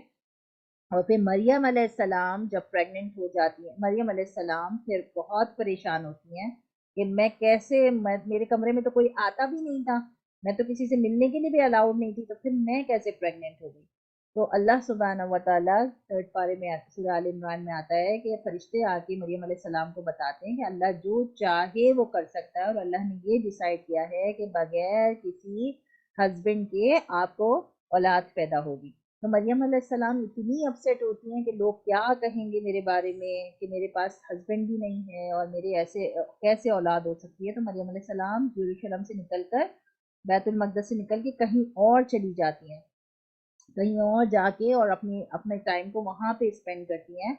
[SPEAKER 1] اور پھر مریم علیہ السلام جب پریگننٹ ہو جاتی ہیں، مریم علیہ السلام پھر بہت پریشان ہوتی ہیں کہ میں کیسے، میرے کمرے میں تو کوئی آتا بھی نہیں تھا، میں تو کسی سے ملنے کے لیے بھی الاؤڈ نہیں تھی، تو پھر میں کیسے پریگننٹ ہو گئی؟ تو اللہ سبحانہ و تعالیٰ تھرڈ پارے میں سورہ آل عمران میں آتا ہے کہ فرشتے آ کے مریم علیہ السلام کو بتاتے ہیں کہ اللہ جو چاہے وہ کر سکتا ہے، اور اللہ نے یہ ڈیسائیڈ کیا ہے کہ بغیر کسی ہسبینڈ کے آپ کو اولاد پیدا ہوگی۔ تو مریم علیہ السلام اتنی اپسیٹ ہوتی ہیں کہ لوگ کیا کہیں گے میرے بارے میں، کہ میرے پاس ہسبینڈ بھی نہیں ہے اور میرے ایسے کیسے اولاد ہو سکتی ہے۔ تو مریم علیہ السلام یروشلم سے نکل کر، بیت المقدس سے نکل کے کہیں اور چلی جاتی ہیں، کہیں اور جا کے اور اپنے ٹائم کو وہاں پہ اسپینڈ کرتی ہیں،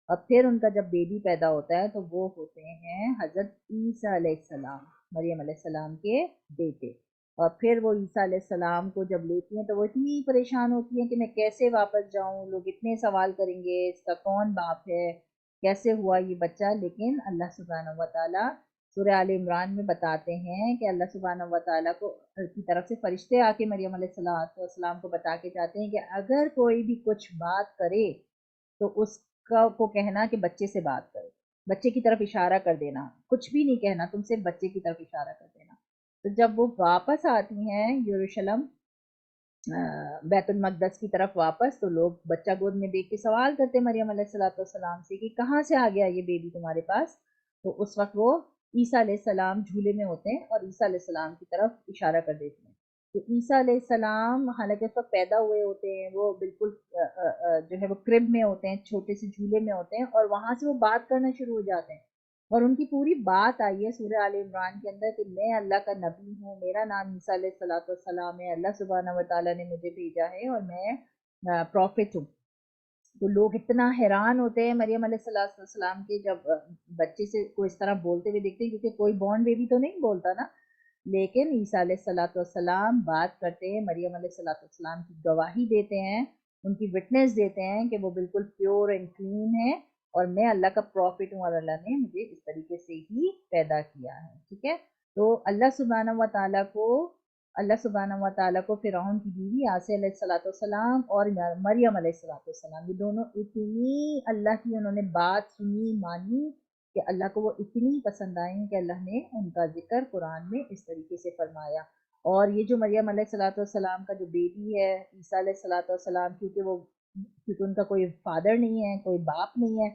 [SPEAKER 1] اور پھر ان کا جب بیبی پیدا ہوتا ہے تو وہ ہوتے ہیں حضرت عیسیٰ علیہ السلام، مریم علیہ السلام کے بیٹے۔ اور پھر وہ عیسیٰ علیہ السلام کو جب لیتی ہیں تو وہ اتنی پریشان ہوتی ہیں کہ میں کیسے واپس جاؤں، لوگ اتنے سوال کریں گے اس کا کون باپ ہے، کیسے ہوا یہ بچہ، لیکن اللہ سبحانہ و تعالیٰ سورہ آل عمران میں بتاتے ہیں کہ اللہ سبحانہ و تعالیٰ کی طرف سے فرشتے آ کے مریم علیہ السلام کو بتا کے جاتے ہیں کہ اگر کوئی بھی کچھ بات کرے تو اس کو کہنا کہ بچے سے بات کرے، بچے کی طرف اشارہ کر دینا، کچھ بھی نہیں کہنا، تم صرف بچے کی طرف اشارہ کر دینا۔ تو جب وہ واپس آتی ہیں یروشلم بیت المقدس کی طرف واپس، تو لوگ بچہ گود میں دیکھ کے سوال کرتے مریم علیہ السلام سے کہ کہاں سے آ گیا یہ بیبی تمہارے پاس؟ تو اس وقت وہ عیسیٰ علیہ السلام جھولے میں ہوتے ہیں اور عیسیٰ علیہ السلام کی طرف اشارہ کر دیتے ہیں۔ تو عیسیٰ علیہ السلام حالانکہ اس وقت پیدا ہوئے ہوتے ہیں، وہ بالکل جو ہے وہ کرب میں ہوتے ہیں، چھوٹے سے جھولے میں ہوتے ہیں، اور وہاں سے وہ بات کرنا شروع ہو جاتے ہیں، اور ان کی پوری بات آئی ہے سورہ آل عمران کے اندر کہ میں اللہ کا نبی ہوں، میرا نام عیسیٰ علیہ السلام ہے، اللہ سبحانہ و تعالیٰ نے مجھے بھیجا ہے اور میں پروفٹ ہوں۔ تو لوگ اتنا حیران ہوتے ہیں مریم علیہ السلام کے جب بچے سے کو اس طرح بولتے ہوئے دیکھتے ہیں، کیونکہ کوئی بورن بیبی تو نہیں بولتا نا، لیکن عیسیٰ علیہ السلام بات کرتے ہیں، مریم علیہ السلام کی گواہی دیتے ہیں، ان کی وٹنس دیتے ہیں کہ وہ بالکل پیور اینڈ کلین ہے اور میں اللہ کا پروفٹ ہوں اور اللہ نے مجھے اس طریقے سے ہی پیدا کیا ہے، ٹھیک ہے۔ تو اللہ سبحانہ و تعالیٰ کو فرعون کی بیوی آسیہ علیہ السلام اور مریم علیہ السلام، یہ دونوں اتنی اللہ کی انہوں نے بات سنی مانی کہ اللہ کو وہ اتنی پسند آئیں کہ اللہ نے ان کا ذکر قرآن میں اس طریقے سے فرمایا۔ اور یہ جو مریم علیہ السلام کا جو بیبی ہے عیسیٰ علیہ السلام، کیونکہ ان کا کوئی فادر نہیں ہے، کوئی باپ نہیں ہے،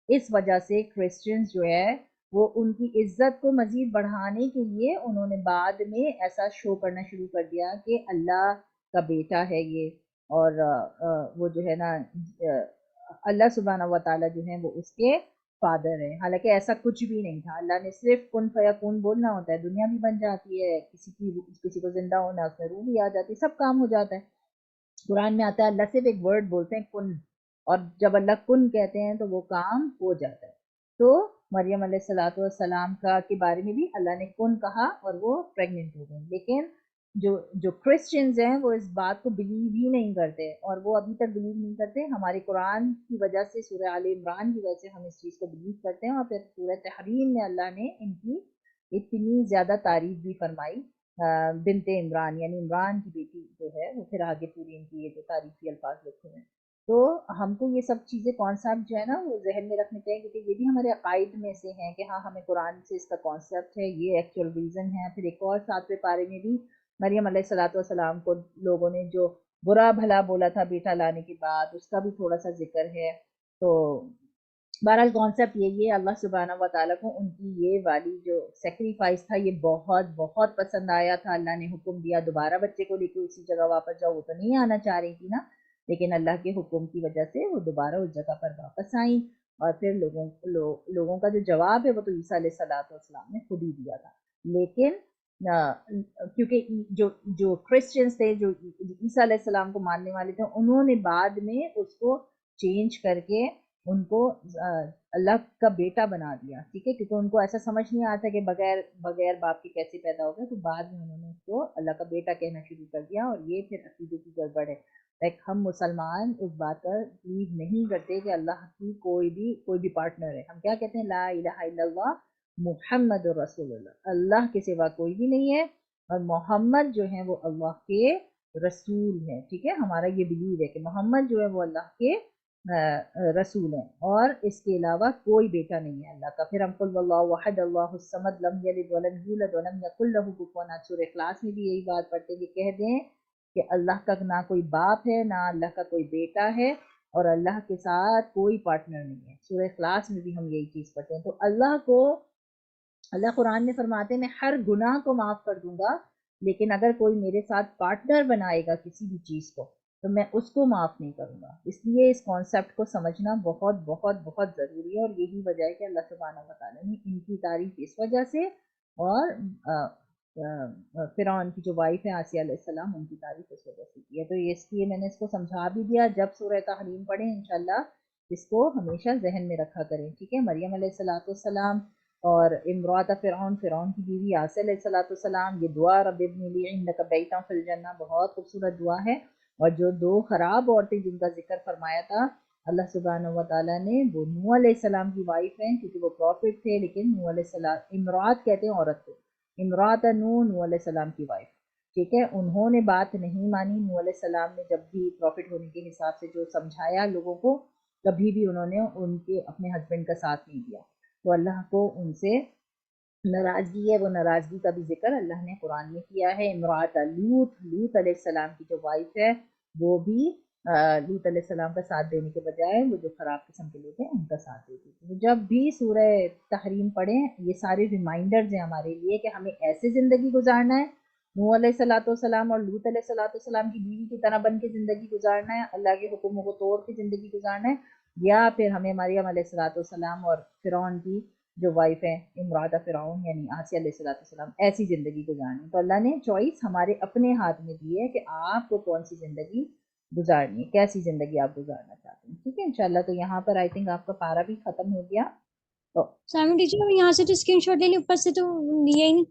[SPEAKER 1] اس وجہ سے کرسچنز جو ہے وہ ان کی عزت کو مزید بڑھانے کے لیے انہوں نے بعد میں ایسا شو کرنا شروع کر دیا کہ اللہ کا بیٹا ہے یہ، اور وہ جو ہے نا اللہ سبحانہ و تعالیٰ جو ہے وہ اس کے فادر ہے، حالانکہ ایسا کچھ بھی نہیں تھا۔ اللہ نے صرف کن فیکون بولنا ہوتا ہے، دنیا بھی بن جاتی ہے، کسی کو زندہ ہونا اس میں روح بھی آ جاتی ہے، سب کام ہو جاتا ہے۔ قرآن میں آتا ہے اللہ صرف ایک ورڈ بولتے ہیں کن، اور جب اللہ کن کہتے ہیں تو وہ کام ہو جاتا ہے۔ تو مریم علیہ السلام کے بارے میں بھی اللہ نے کن کہا اور وہ پریگننٹ ہو گئی، لیکن جو کرسچنز ہیں وہ اس بات کو بلیو ہی نہیں کرتے، اور وہ ابھی تک بلیو نہیں کرتے۔ ہمارے قرآن کی وجہ سے، سورہ آل عمران کی وجہ سے ہم اس چیز کو بلیو کرتے ہیں، اور پھر سورہ تحریم میں اللہ نے ان کی اتنی زیادہ تعریف بھی فرمائی، بنت عمران یعنی عمران کی بیٹی جو ہے، وہ پھر آگے پوری ان کی یہ جو تعریفی الفاظ لکھے ہیں۔ تو ہم کو یہ سب چیزیں کانسیپٹ جو ہے نا وہ ذہن میں رکھنے چاہیے، کیونکہ یہ بھی ہمارے عقائد میں سے ہیں کہ ہاں ہمیں قرآن سے اس کا کانسیپٹ ہے، یہ ایکچوئل ریزن ہے۔ پھر ایک اور 7ویں پارے میں بھی مریم علیہ السلام کو لوگوں نے جو برا بھلا بولا تھا بیٹا لانے کے بعد، اس کا بھی تھوڑا سا ذکر ہے۔ تو بہرحال کانسیپٹ یہی ہے، اللہ سبحانہ و تعالیٰ کو ان کی یہ والی جو سیکریفائس تھا یہ بہت بہت پسند آیا تھا۔ اللہ نے حکم دیا دوبارہ بچے کو لے کے اسی جگہ واپس جاؤ، وہ تو نہیں آنا چاہ رہی تھی نا، لیکن اللہ کے حکم کی وجہ سے وہ دوبارہ اس جگہ پر واپس آئیں، اور پھر لوگوں کا جو جواب ہے وہ تو عیسیٰ علیہ السلام نے خود ہی دیا تھا۔ لیکن کیونکہ جو کرسچنز تھے، جو عیسیٰ علیہ السلام کو ماننے والے تھے، انہوں نے بعد میں اس کو چینج کر کے ان کو اللہ کا بیٹا بنا دیا، ٹھیک ہے، کیونکہ ان کو ایسا سمجھ نہیں آتا کہ بغیر باپ کے کیسے پیدا ہو گئے، تو بعد میں انہوں نے اس کو اللہ کا بیٹا کہنا شروع کر دیا، اور یہ پھر عقیدے کی گڑبڑ ہے۔ ہم مسلمان اس بات پر بلیو نہیں کرتے کہ اللہ کی کوئی بھی پارٹنر ہے۔ ہم کیا کہتے ہیں؟ لا الہ الا اللہ محمد رسول اللہ، اللہ کے سوا کوئی بھی نہیں ہے، اور محمد جو ہے وہ اللہ کے رسول ہے، ٹھیک ہے، ہمارا یہ بلیو ہے کہ محمد جو ہے وہ اللہ کے رسول ہیں، اور اس کے علاوہ کوئی بیٹا نہیں ہے اللہ کا۔ پھر ہم قل واللہ احد اللہ الصمد لم یلد ولم یولد ولم یکن لہ کفوا احد، سورہ اخلاص میں بھی یہی بات پڑھتے ہیں کہ کہہ دیں کہ اللہ کا نہ کوئی باپ ہے، نہ اللہ کا کوئی بیٹا ہے، اور اللہ کے ساتھ کوئی پارٹنر نہیں ہے۔ سورہ اخلاص میں بھی ہم یہی چیز پڑھتے ہیں۔ تو اللہ قرآن میں فرماتے ہیں میں ہر گناہ کو معاف کر دوں گا، لیکن اگر کوئی میرے ساتھ پارٹنر بنائے گا کسی بھی چیز کو تو میں اس کو معاف نہیں کروں گا۔ اس لیے اس کانسیپٹ کو سمجھنا بہت بہت بہت ضروری ہے، اور یہی وجہ ہے کہ اللہ سبحانہ و تعالیٰ نے ان کی تعریف اس وجہ سے، اور فرعون کی جو وائف ہے آسیہ علیہ السلام، ان کی تعریف اس وجہ سے کی ہے۔ تو اس لیے میں نے اس کو سمجھا بھی دیا، جب سورہ تحریم پڑھیں انشاءاللہ اس کو ہمیشہ ذہن میں رکھا کریں، ٹھیک ہے۔ مریم علیہ السلام اور امرات فرعون کی بیوی آسیہ علیہ السلام، یہ دعا رب ابن لی عندک بیتا فی الجنہ بہت خوبصورت دعا ہے، اور جو 2 خراب عورتیں جن کا ذکر فرمایا تھا اللہ سبحانہ و تعالیٰ نے وہ نوح علیہ السلام کی وائف ہیں کیونکہ وہ پروفٹ تھے، لیکن نوح علیہ السلام امرات کہتے ہیں عورت کو، امرات نوح علیہ السلام کی وائف، ٹھیک ہے، انہوں نے بات نہیں مانی. نوح علیہ السلام نے جب بھی پروفٹ ہونے کے حساب سے جو سمجھایا لوگوں کو، کبھی بھی انہوں نے ان کے اپنے ہسبینڈ کا ساتھ نہیں دیا، تو اللہ کو ان سے ناراضگی ہے. وہ ناراضگی کا بھی ذکر اللہ نے قرآن میں کیا ہے. امرات لوط علیہ السلام کی جو وائف ہے وہ بھی لوط علیہ السلام کا ساتھ دینے کے بجائے وہ جو خراب قسم کے لوگ ہیں ان کا ساتھ دیتی تھی. جب بھی سورہ تحریم پڑھیں یہ سارے ریمائنڈرز ہیں ہمارے لیے کہ ہمیں ایسے زندگی گزارنا ہے، نوح علیہ السلام اور لوط علیہ السلام کی بیوی کی طرح بن کے زندگی گزارنا ہے، اللہ کے حکموں کو توڑ کے زندگی گزارنا ہے، یا پھر ہمیں مریم علیہ السلام اور فرعون کی جو وائف ہے امرات فرعون یعنی آسیہ علیہ السلام ایسی زندگی گزارنی. تو اللہ نے چوائس ہمارے اپنے ہاتھ میں دی ہے کہ آپ کو کون سی زندگی گزارنی ہے، کیسی زندگی آپ گزارنا چاہتے ہیں. ٹھیک ہے انشاءاللہ. تو یہاں پر آئی تھنک آپ کا پارا بھی ختم ہو گیا. تو
[SPEAKER 3] سائمن ٹیچر یہاں سے تو اسکرین شاٹ لے لی، اوپر سے تو لیا ہی نہیں.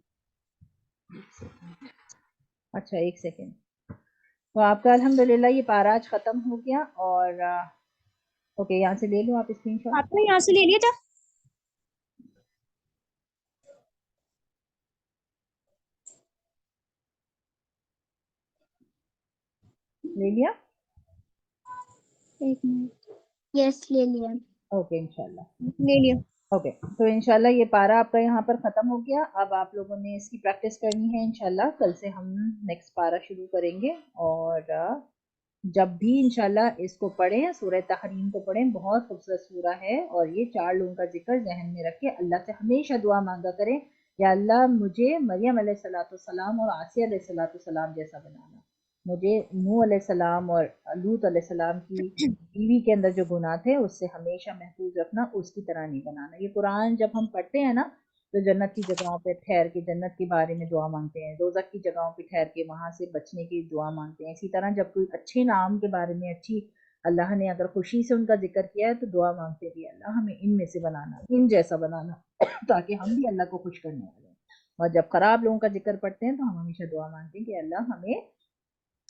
[SPEAKER 1] اچھا ایک سیکنڈ. تو آپ کا الحمدللہ یہ پارا آج ختم ہو گیا. اور اوکے یہاں سے لے لو آپ اسکرین شاٹ.
[SPEAKER 3] آپ نے یہاں سے لے لیا تھا؟
[SPEAKER 1] لے لیا؟
[SPEAKER 3] ایک منٹ. یس لے لیا.
[SPEAKER 1] اوکے انشاءاللہ
[SPEAKER 3] لے لیا.
[SPEAKER 1] اوکے. تو انشاءاللہ یہ پارا آپ کا یہاں پر ختم ہو گیا. اب آپ لوگوں نے اس کی پریکٹس کرنی ہے انشاءاللہ. کل سے ہم نیکسٹ پارا شروع کریں گے، اور جب بھی انشاءاللہ اس کو پڑھیں، سورہ تحریم کو پڑھیں، بہت خوبصورت سورہ ہے. اور یہ 4 لوگوں کا ذکر ذہن میں رکھ کے اللہ سے ہمیشہ دعا مانگا کریں، یا اللہ مجھے مریم علیہ السلام اور آسیہ علیہ السلام جیسا بنانا، مجھے نوح علیہ السلام اور لوط علیہ السلام کی بیوی کے اندر جو گناہ تھے اس سے ہمیشہ محفوظ رکھنا، اس کی طرح نہیں بنانا. یہ قرآن جب ہم پڑھتے ہیں نا تو جنت کی جگہوں پہ ٹھہر کے جنت کے بارے میں دعا مانگتے ہیں، دوزخ کی جگہوں پہ ٹھہر کے وہاں سے بچنے کی دعا مانگتے ہیں. اسی طرح جب کوئی اچھے نام کے بارے میں، اچھی اللہ نے اگر خوشی سے ان کا ذکر کیا ہے تو دعا مانگتے بھی اللہ ہمیں ان میں سے بنانا، ان جیسا بنانا، تاکہ ہم بھی اللہ کو خوش کرنے والے ہیں. اور جب خراب لوگوں کا ذکر پڑھتے ہیں تو ہم ہمیشہ دعا مانگتے ہیں کہ اللہ ہمیں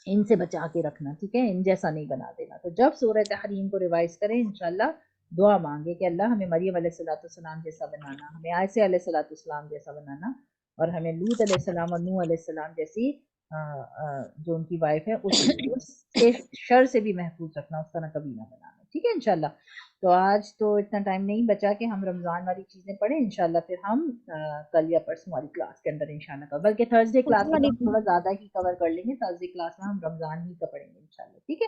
[SPEAKER 1] ان سے بچا کے رکھنا، ٹھیک ہے، ان جیسا نہیں بنا دینا. تو جب سورہ تحریم کو ریوائز کریں انشاءاللہ دعا مانگے کہ اللہ ہمیں مریم علیہ السلام جیسا بنانا، ہمیں عائشہ علیہ السلام جیسا بنانا، اور ہمیں لوط علیہ السلام اور نوح علیہ السلام جیسی جو ان کی وائف ہے اس سے شر سے بھی محفوظ رکھنا، اس طرح کبھی نہ بنانا. ٹھیک ہے انشاءاللہ. تو آج تو اتنا ٹائم نہیں بچا کہ ہم رمضان والی چیزیں پڑھیں. انشاءاللہ پھر ہم کل یا پرسوں والی کلاس کے اندر انشاءاللہ کا، بلکہ تھرسڈے کلاس میں ہم تھوڑا زیادہ ہی کور کر لیں گے. تھرسڈے کلاس میں ہم رمضان ہی کا پڑھیں گے انشاءاللہ. ٹھیک ہے.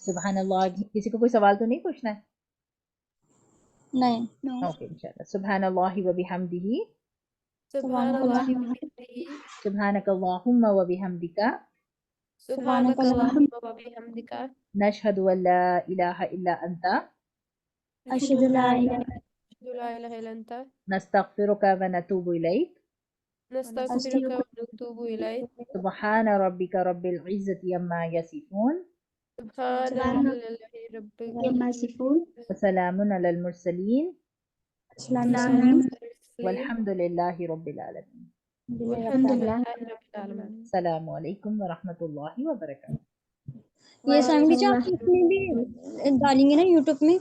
[SPEAKER 1] سبحان اللہ. کسی کو کوئی سوال تو نہیں پوچھنا ہے؟
[SPEAKER 3] نہیں.
[SPEAKER 1] اوکے انشاءاللہ. سبحان اللہ و بحمدہ،
[SPEAKER 4] سبحان اللہ وبحمدہ،
[SPEAKER 1] سبحانک اللہم و بحمدک،
[SPEAKER 4] سبحانک اللہم وبحمدک،
[SPEAKER 1] نشہد ان لا الہ الا انت،
[SPEAKER 3] اشہد لا الہ
[SPEAKER 4] اشہد لا الہ الا انت،
[SPEAKER 1] نستغفرک و نتوب الیک،
[SPEAKER 4] نستغفرک ونتوب الیک.
[SPEAKER 1] سبحان ربک رب العزت عما یصفون،
[SPEAKER 4] سبحان اللہ رب
[SPEAKER 3] یصفون،
[SPEAKER 1] وسلام علی المرسلین،
[SPEAKER 3] السلام
[SPEAKER 1] والحمد للہ رب العالمین.
[SPEAKER 4] والحمد للہ رب العالمین.
[SPEAKER 1] السلام علیکم ورحمۃ اللہ وبرکاتہ.
[SPEAKER 3] یہ سائمن ٹیچر آپ اس میں بھی ڈالیں گے نا یوٹیوب میں؟